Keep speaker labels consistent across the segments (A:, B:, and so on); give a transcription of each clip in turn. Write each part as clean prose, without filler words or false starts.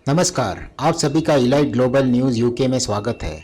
A: नमस्कार, आप सभी का इलाइट ग्लोबल न्यूज यूके में स्वागत है।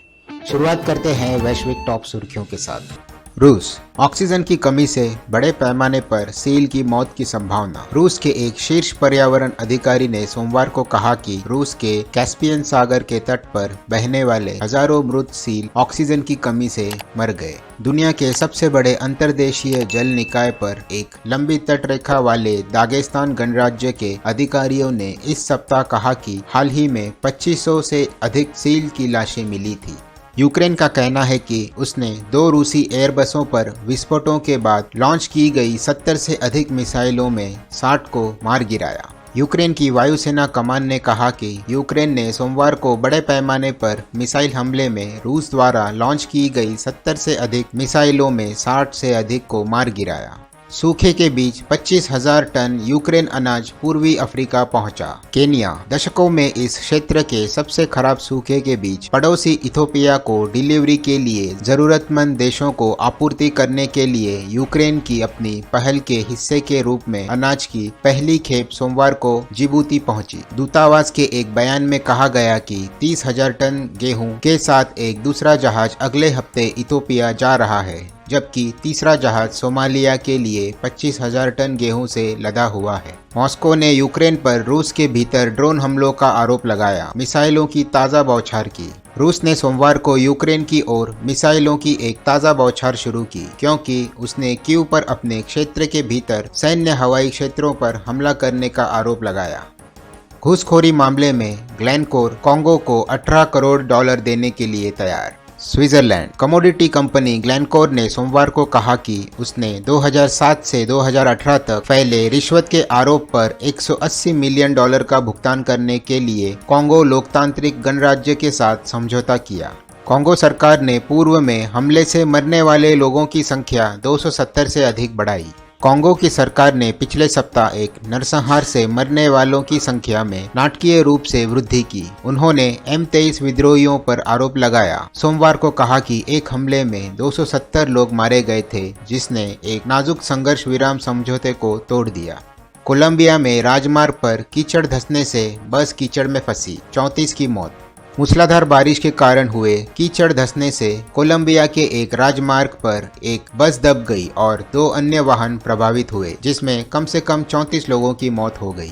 A: शुरुआत करते हैं वैश्विक टॉप सुर्खियों के साथ। रूस, ऑक्सीजन की कमी से बड़े पैमाने पर सील की मौत की संभावना। रूस के एक शीर्ष पर्यावरण अधिकारी ने सोमवार को कहा कि रूस के कैस्पियन सागर के तट पर बहने वाले हजारों मृत सील ऑक्सीजन की कमी से मर गए। दुनिया के सबसे बड़े अंतर्देशीय जल निकाय पर एक लंबी तटरेखा वाले दागेस्तान गणराज्य के अधिकारियों ने इस सप्ताह कहा कि हाल ही में 2500 से अधिक सील की लाशें मिली थी। यूक्रेन का कहना है कि उसने 2 रूसी एयरबसों पर विस्फोटों के बाद लॉन्च की गई 70 से अधिक मिसाइलों में 60 को मार गिराया। यूक्रेन की वायुसेना कमान ने कहा कि यूक्रेन ने सोमवार को बड़े पैमाने पर मिसाइल हमले में रूस द्वारा लॉन्च की गई 70 से अधिक मिसाइलों में 60 से अधिक को मार गिराया। सूखे के बीच 25,000 टन यूक्रेन अनाज पूर्वी अफ्रीका पहुंचा। केन्या, दशकों में इस क्षेत्र के सबसे खराब सूखे के बीच पड़ोसी इथोपिया को डिलीवरी के लिए जरूरतमंद देशों को आपूर्ति करने के लिए यूक्रेन की अपनी पहल के हिस्से के रूप में अनाज की पहली खेप सोमवार को जिबूती पहुंची। दूतावास के एक बयान में कहा गया कि 30,000 टन गेहूं के साथ एक दूसरा जहाज अगले हफ्ते इथोपिया जा रहा है, जबकि तीसरा जहाज सोमालिया के लिए 25,000 टन गेहूं से लदा हुआ है। मॉस्को ने यूक्रेन पर रूस के भीतर ड्रोन हमलों का आरोप लगाया, मिसाइलों की ताज़ा बौछार की। रूस ने सोमवार को यूक्रेन की ओर मिसाइलों की एक ताज़ा बौछार शुरू की, क्योंकि उसने कीव पर अपने क्षेत्र के भीतर सैन्य हवाई क्षेत्रों पर हमला करने का आरोप लगाया। घूसखोरी मामले में ग्लेनकोर कांगो को $18 करोड़ देने के लिए तैयार। स्विट्जरलैंड, कमोडिटी कंपनी ग्लेनकोर ने सोमवार को कहा कि उसने 2007 से 2018 तक फैले रिश्वत के आरोप पर $180 मिलियन का भुगतान करने के लिए कांगो लोकतांत्रिक गणराज्य के साथ समझौता किया। कांगो सरकार ने पूर्व में हमले से मरने वाले लोगों की संख्या 270 से अधिक बढ़ाई। कांगो की सरकार ने पिछले सप्ताह एक नरसंहार से मरने वालों की संख्या में नाटकीय रूप से वृद्धि की। उन्होंने M23 विद्रोहियों पर आरोप लगाया। सोमवार को कहा कि एक हमले में 270 लोग मारे गए थे, जिसने एक नाजुक संघर्ष विराम समझौते को तोड़ दिया। कोलंबिया में राजमार्ग पर कीचड़ धंसने से बस कीचड़ में फंसी, 34 की मौत। मूसलाधार बारिश के कारण हुए कीचड़ धंसने से कोलंबिया के एक राजमार्ग पर एक बस दब गई और 2 अन्य वाहन प्रभावित हुए, जिसमें कम से कम 34 लोगों की मौत हो गई।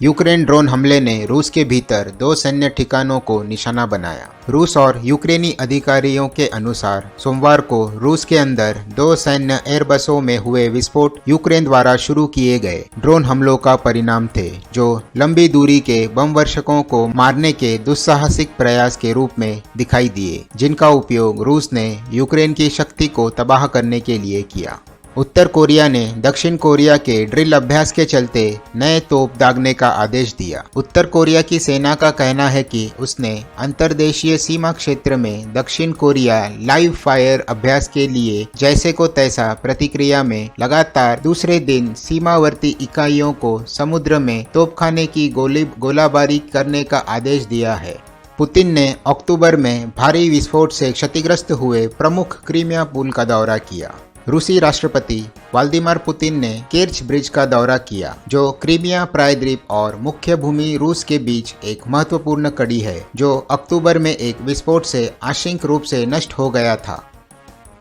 A: यूक्रेन ड्रोन हमले ने रूस के भीतर 2 सैन्य ठिकानों को निशाना बनाया। रूस और यूक्रेनी अधिकारियों के अनुसार सोमवार को रूस के अंदर 2 सैन्य एयरबसों में हुए विस्फोट यूक्रेन द्वारा शुरू किए गए ड्रोन हमलों का परिणाम थे, जो लंबी दूरी के बम वर्षकों को मारने के दुस्साहसिक प्रयास के रूप में दिखाई दिए, जिनका उपयोग रूस ने यूक्रेन की शक्ति को तबाह करने के लिए किया। उत्तर कोरिया ने दक्षिण कोरिया के ड्रिल अभ्यास के चलते नए तोप दागने का आदेश दिया। उत्तर कोरिया की सेना का कहना है कि उसने अंतर्देशीय सीमा क्षेत्र में दक्षिण कोरिया लाइव फायर अभ्यास के लिए जैसे को तैसा प्रतिक्रिया में लगातार दूसरे दिन सीमावर्ती इकाइयों को समुद्र में तोपखाने की गोलाबारी करने का आदेश दिया है। पुतिन ने अक्टूबर में भारी विस्फोट से क्षतिग्रस्त हुए प्रमुख क्रीमिया पुल का दौरा किया। रूसी राष्ट्रपति व्लादिमीर पुतिन ने केर्च ब्रिज का दौरा किया, जो क्रीमिया प्रायद्वीप और मुख्य भूमि रूस के बीच एक महत्वपूर्ण कड़ी है, जो अक्टूबर में एक विस्फोट से आंशिक रूप से नष्ट हो गया था।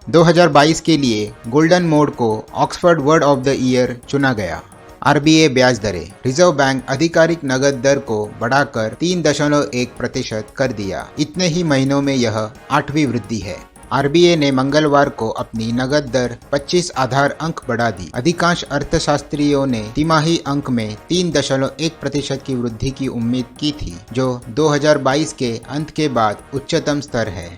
A: 2022 के लिए गोल्डन मोड को Oxford word of the year चुना गया। RBI ब्याज दरें, रिजर्व बैंक आधिकारिक नगद दर को बढ़ाकर 3.1% कर दिया। इतने ही महीनों में यह 8वीं वृद्धि है। RBI ने मंगलवार को अपनी नगद दर 25 आधार अंक बढ़ा दी। अधिकांश अर्थशास्त्रियों ने तिमाही अंक में 3.1% की वृद्धि की उम्मीद की थी, जो 2022 के अंत के बाद उच्चतम स्तर है।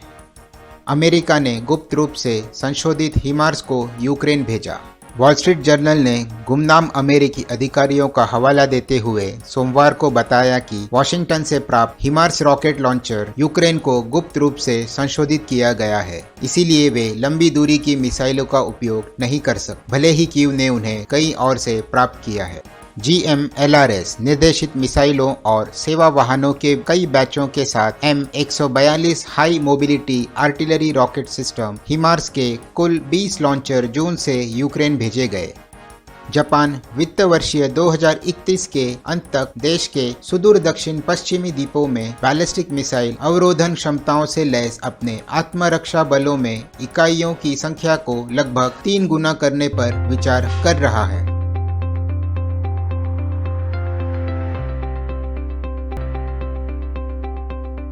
A: अमेरिका ने गुप्त रूप से संशोधित हिमार्स को यूक्रेन भेजा। वॉल स्ट्रीट जर्नल ने गुमनाम अमेरिकी अधिकारियों का हवाला देते हुए सोमवार को बताया कि वाशिंगटन से प्राप्त हिमार्स रॉकेट लॉन्चर यूक्रेन को गुप्त रूप से संशोधित किया गया है, इसीलिए वे लंबी दूरी की मिसाइलों का उपयोग नहीं कर सकते, भले ही कीव ने उन्हें कहीं और से प्राप्त किया है। GMLRS निर्देशित मिसाइलों और सेवा वाहनों के कई बैचों के साथ M142 high mobility artillery rocket system HIMARS के कुल 20 लॉन्चर जून से यूक्रेन भेजे गए। जापान वित्त वर्षीय 2031 के अंत तक देश के सुदूर दक्षिण पश्चिमी द्वीपों में बैलिस्टिक मिसाइल अवरोधन क्षमताओं से लैस अपने आत्मरक्षा बलों में इकाइयों की संख्या को लगभग 3 गुना करने पर विचार कर रहा है।